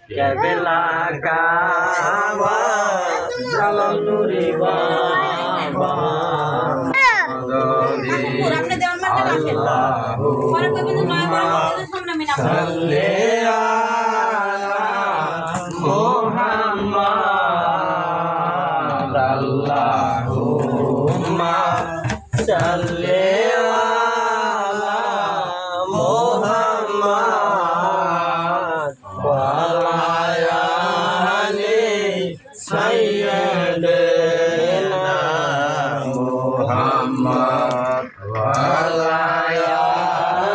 কেবেলা কাবা জালাল নুরি বাবা সাল্লে আলা মুহাম্মাদ আল্লাহুম্মা সাল্লি আলা মুহাম্মাদ ওয়া আলা আলি সাইয়্যিদিনা মুহাম্মদ ওয়া আলা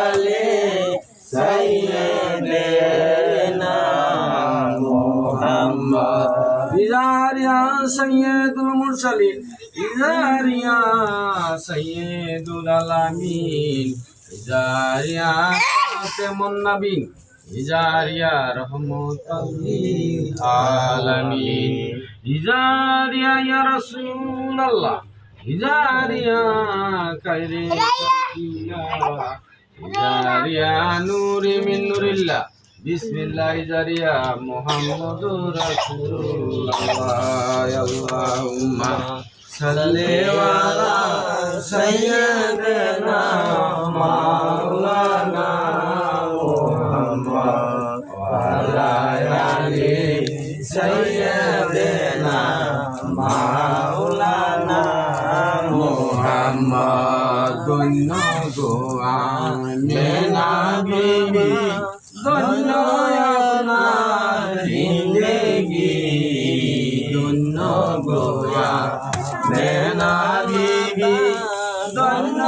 আলি সাইয়্যিদিনা মুহাম্মদ ইজারিয়া সাইয়্যিদুল মুরসালিন ইজারিয়া সাইয়্যিদুল আলামিন ইজারিয়া খাতামুন নবীন ইজারিয়া রহমাতুল লিল আলামিন ইজারিয়া ইয়া রাসূলুল্লাহ ইজারিয়া খায়রে খালকিল্লাহ ইজারিয়া নূরি মিন নূরিল্লাহ বিসমিল্লাহ ইজারিয়া মুহাম্মাদুর রাসূলুল্লাহ আল্লাহুম্মা সাল্লি আলা সাইয়্যিদিনা মাওলানা মুহাম্মদ ওয়া আলা আলি সাইয়্যিদিনা মাওলানা মুহাম্মদ ধন্য গো আমিনা বিবি ধন্য আপনার জিন্দেগি ধন্য গো আমিনা বিবি ধন্য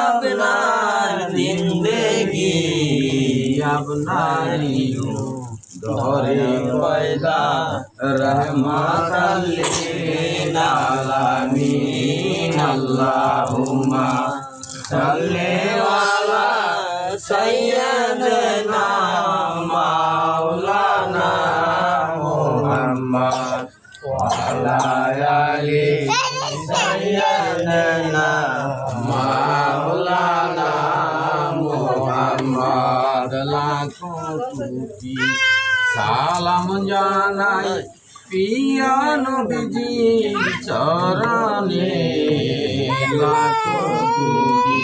আপনার জিন্দেগি আপনারি ধরে পয়দা রহমাতাল লিল আলামিন আল্লাহুম্মা সাল্লি আলা সাইয়্যিদিনা মাওলানা মুহাম্মদ ওয়া আলা আলি সাইয়্যিদিনা মাওলানা মুহাম্মদ লাখো কোটি সালাম জানাই পিয়া নবীজি চরণে লাখো কোটি